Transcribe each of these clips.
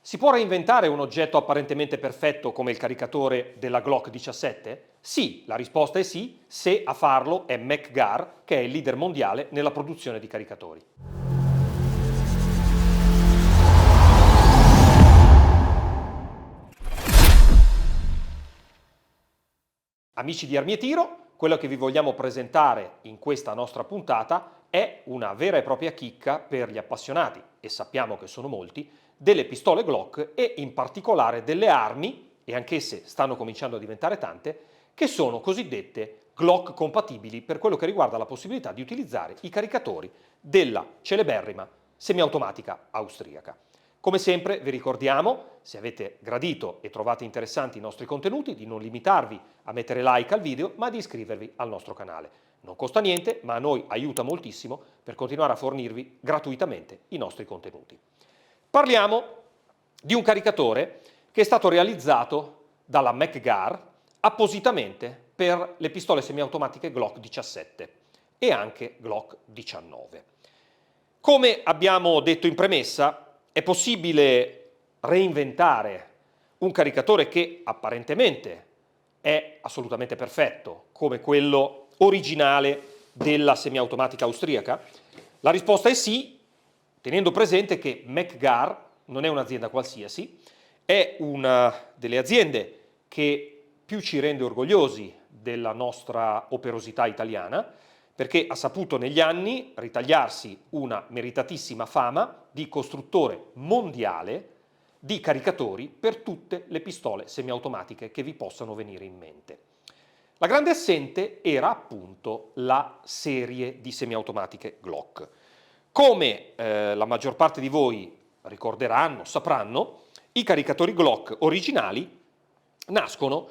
Si può reinventare un oggetto apparentemente perfetto come il caricatore della Glock 17? Sì, la risposta è sì, se a farlo è MacGar, che è il leader mondiale nella produzione di caricatori. Amici di Armi e Tiro, quello che vi vogliamo presentare in questa nostra puntata è una vera e propria chicca per gli appassionati, e sappiamo che sono molti, delle pistole Glock e in particolare delle armi, e anch'esse stanno cominciando a diventare tante, che sono cosiddette Glock compatibili per quello che riguarda la possibilità di utilizzare i caricatori della celeberrima semiautomatica austriaca. Come sempre vi ricordiamo, se avete gradito e trovate interessanti i nostri contenuti, di non limitarvi a mettere like al video, ma di iscrivervi al nostro canale. Non costa niente, ma a noi aiuta moltissimo per continuare a fornirvi gratuitamente i nostri contenuti. Parliamo di un caricatore che è stato realizzato dalla MacGar appositamente per le pistole semiautomatiche Glock 17 e anche Glock 19. Come abbiamo detto in premessa, è possibile reinventare un caricatore che apparentemente è assolutamente perfetto, come quello originale della semiautomatica austriaca? La risposta è sì, tenendo presente che MacGar non è un'azienda qualsiasi, è una delle aziende che più ci rende orgogliosi della nostra operosità italiana, perché ha saputo negli anni ritagliarsi una meritatissima fama di costruttore mondiale di caricatori per tutte le pistole semiautomatiche che vi possano venire in mente. La grande assente era appunto la serie di semiautomatiche Glock. Come la maggior parte di voi ricorderanno, sapranno, i caricatori Glock originali nascono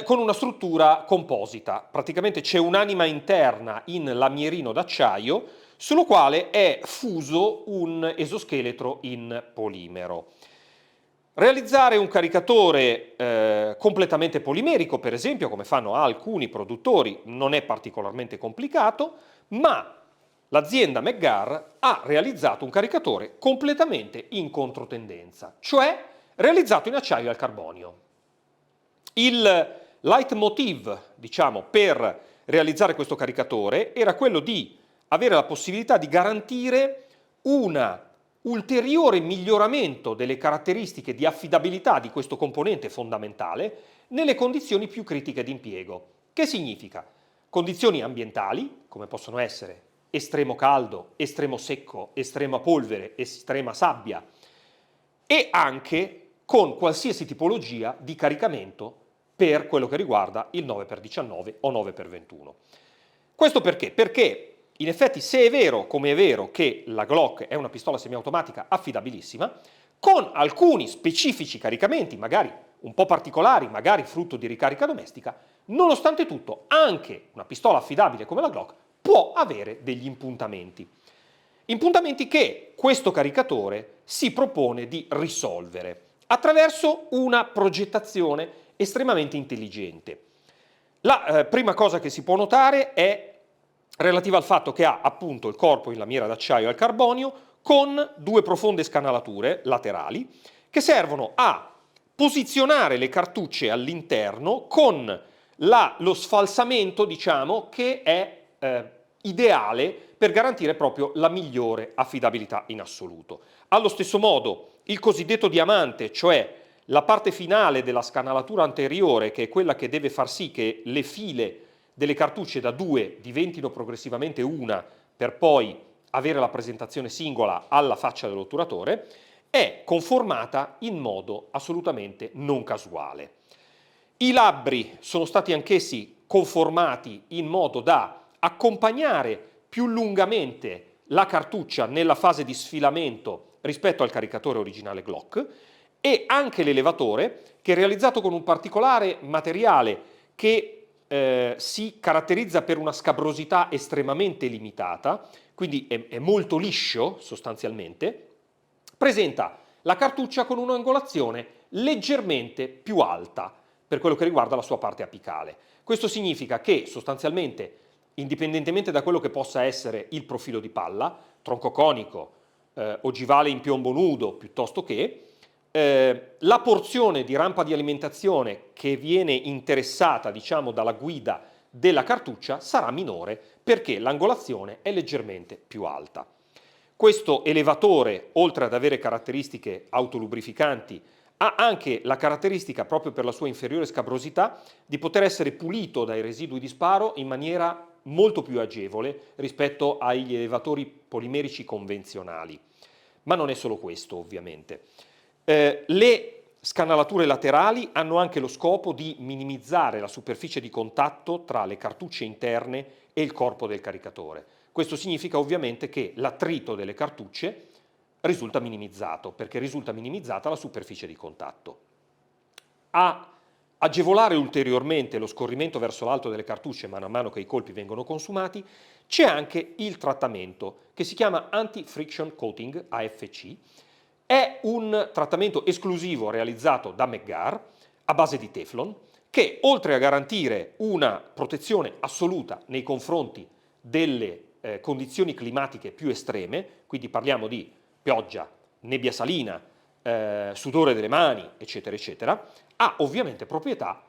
con una struttura composita. Praticamente c'è un'anima interna in lamierino d'acciaio sullo quale è fuso un esoscheletro in polimero. Realizzare un caricatore completamente polimerico, per esempio, come fanno alcuni produttori, non è particolarmente complicato, ma l'azienda MacGar ha realizzato un caricatore completamente in controtendenza, cioè realizzato in acciaio al carbonio. Il leitmotiv, diciamo, per realizzare questo caricatore era quello di avere la possibilità di garantire un ulteriore miglioramento delle caratteristiche di affidabilità di questo componente fondamentale nelle condizioni più critiche di impiego. Che significa? Condizioni ambientali, come possono essere estremo caldo, estremo secco, estrema polvere, estrema sabbia, e anche con qualsiasi tipologia di caricamento per quello che riguarda il 9x19 o 9x21. Questo perché? Perché in effetti, se è vero, come è vero, che la Glock è una pistola semiautomatica affidabilissima, con alcuni specifici caricamenti, magari un po' particolari, magari frutto di ricarica domestica, nonostante tutto, anche una pistola affidabile come la Glock può avere degli impuntamenti. Impuntamenti che questo caricatore si propone di risolvere attraverso una progettazione estremamente intelligente. La prima cosa che si può notare è relativa al fatto che ha appunto il corpo in lamiera d'acciaio al carbonio con due profonde scanalature laterali che servono a posizionare le cartucce all'interno con lo sfalsamento, diciamo, che è ideale per garantire proprio la migliore affidabilità in assoluto. Allo stesso modo, il cosiddetto diamante, cioè la parte finale della scanalatura anteriore, che è quella che deve far sì che le file delle cartucce da due diventino progressivamente una per poi avere la presentazione singola alla faccia dell'otturatore, è conformata in modo assolutamente non casuale. I labbri sono stati anch'essi conformati in modo da accompagnare più lungamente la cartuccia nella fase di sfilamento rispetto al caricatore originale Glock, e anche l'elevatore, che è realizzato con un particolare materiale che si caratterizza per una scabrosità estremamente limitata, quindi è molto liscio sostanzialmente, presenta la cartuccia con un'angolazione leggermente più alta per quello che riguarda la sua parte apicale. Questo significa che sostanzialmente, indipendentemente da quello che possa essere il profilo di palla, tronco conico, ogivale in piombo nudo piuttosto che, la porzione di rampa di alimentazione che viene interessata, diciamo, dalla guida della cartuccia sarà minore perché l'angolazione è leggermente più alta. Questo elevatore, oltre ad avere caratteristiche autolubrificanti, ha anche la caratteristica, proprio per la sua inferiore scabrosità, di poter essere pulito dai residui di sparo in maniera molto più agevole rispetto agli elevatori polimerici convenzionali. Ma non è solo questo, ovviamente. Le scanalature laterali hanno anche lo scopo di minimizzare la superficie di contatto tra le cartucce interne e il corpo del caricatore. Questo significa ovviamente che l'attrito delle cartucce risulta minimizzato, perché risulta minimizzata la superficie di contatto. A agevolare ulteriormente lo scorrimento verso l'alto delle cartucce man mano che i colpi vengono consumati, c'è anche il trattamento che si chiama Anti-Friction Coating, AFC. È un trattamento esclusivo realizzato da Meggar a base di Teflon che, oltre a garantire una protezione assoluta nei confronti delle condizioni climatiche più estreme, quindi parliamo di pioggia, nebbia salina, sudore delle mani, eccetera, eccetera, ha ovviamente proprietà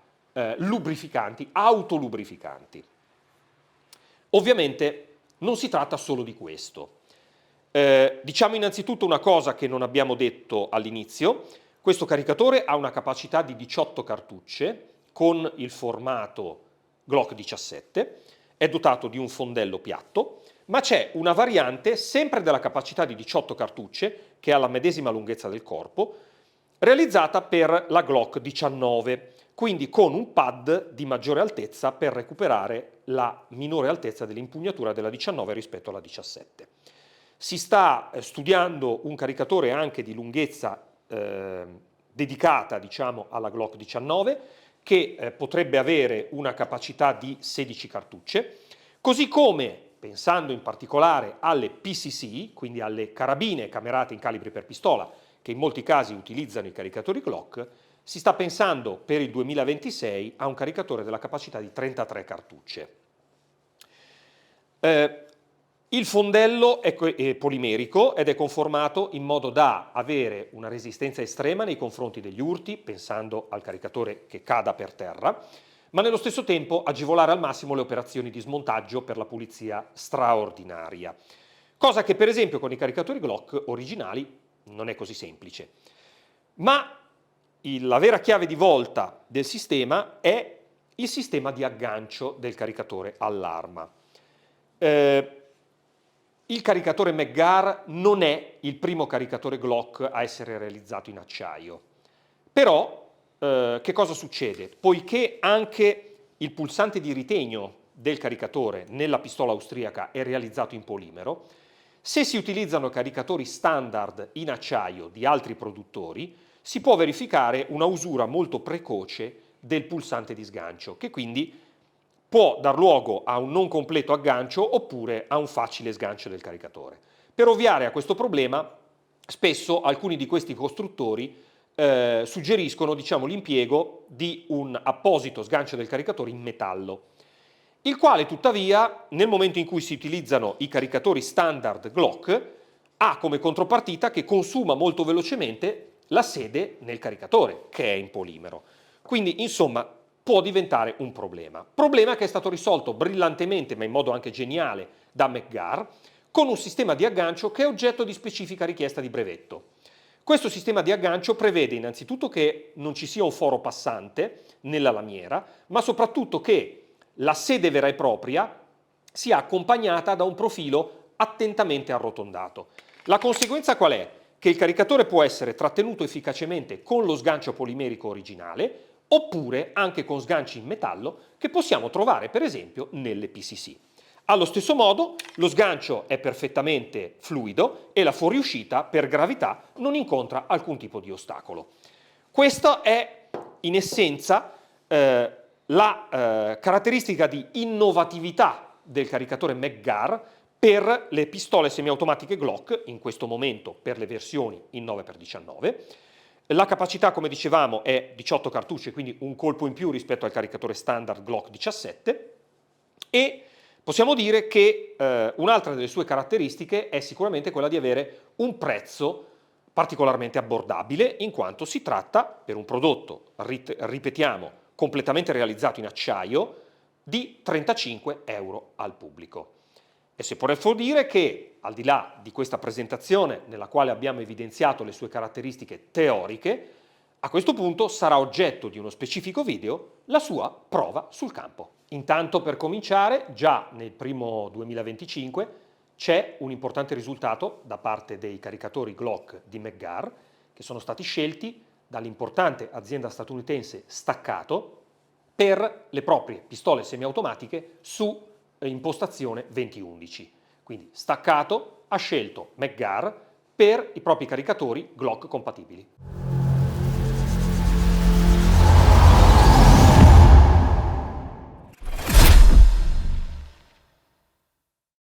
lubrificanti, autolubrificanti. Ovviamente non si tratta solo di questo. Diciamo innanzitutto una cosa che non abbiamo detto all'inizio: questo caricatore ha una capacità di 18 cartucce con il formato Glock 17, è dotato di un fondello piatto, ma c'è una variante sempre della capacità di 18 cartucce, che ha la medesima lunghezza del corpo, realizzata per la Glock 19, quindi con un pad di maggiore altezza per recuperare la minore altezza dell'impugnatura della 19 rispetto alla 17. Si sta studiando un caricatore anche di lunghezza dedicata, diciamo, alla Glock 19, che potrebbe avere una capacità di 16 cartucce, così come, pensando in particolare alle PCC, quindi alle carabine camerate in calibri per pistola, che in molti casi utilizzano i caricatori Glock, si sta pensando per il 2026 a un caricatore della capacità di 33 cartucce. Il fondello è polimerico ed è conformato in modo da avere una resistenza estrema nei confronti degli urti, pensando al caricatore che cada per terra, ma nello stesso tempo agevolare al massimo le operazioni di smontaggio per la pulizia straordinaria. Cosa che per esempio con i caricatori Glock originali non è così semplice. Ma la vera chiave di volta del sistema è il sistema di aggancio del caricatore all'arma. Il caricatore Meggar non è il primo caricatore Glock a essere realizzato in acciaio. Però, che cosa succede? Poiché anche il pulsante di ritegno del caricatore nella pistola austriaca è realizzato in polimero, se si utilizzano caricatori standard in acciaio di altri produttori, si può verificare una usura molto precoce del pulsante di sgancio, che quindi può dar luogo a un non completo aggancio oppure a un facile sgancio del caricatore. Per ovviare a questo problema, spesso alcuni di questi costruttori suggeriscono, diciamo, l'impiego di un apposito sgancio del caricatore in metallo, il quale tuttavia, nel momento in cui si utilizzano i caricatori standard Glock, ha come contropartita che consuma molto velocemente la sede nel caricatore, che è in polimero. Quindi, insomma, può diventare un problema. Problema che è stato risolto brillantemente, ma in modo anche geniale, da Meggar, con un sistema di aggancio che è oggetto di specifica richiesta di brevetto. Questo sistema di aggancio prevede innanzitutto che non ci sia un foro passante nella lamiera, ma soprattutto che la sede vera e propria sia accompagnata da un profilo attentamente arrotondato. La conseguenza qual è? Che il caricatore può essere trattenuto efficacemente con lo sgancio polimerico originale, oppure anche con sganci in metallo che possiamo trovare per esempio nelle PCC. Allo stesso modo lo sgancio è perfettamente fluido e la fuoriuscita per gravità non incontra alcun tipo di ostacolo. Questa è in essenza la caratteristica di innovatività del caricatore Meggar per le pistole semiautomatiche Glock, in questo momento per le versioni in 9x19. La capacità, come dicevamo, è 18 cartucce, quindi un colpo in più rispetto al caricatore standard Glock 17, e possiamo dire che un'altra delle sue caratteristiche è sicuramente quella di avere un prezzo particolarmente abbordabile in quanto si tratta, per un prodotto, ripetiamo, completamente realizzato in acciaio, di 35 euro al pubblico. E si può dire che, al di là di questa presentazione nella quale abbiamo evidenziato le sue caratteristiche teoriche, a questo punto sarà oggetto di uno specifico video la sua prova sul campo. Intanto, per cominciare, già nel primo 2025 c'è un importante risultato da parte dei caricatori Glock di Meggar, che sono stati scelti dall'importante azienda statunitense Staccato per le proprie pistole semiautomatiche su impostazione 2011. Quindi Staccato ha scelto Meggar per i propri caricatori Glock compatibili.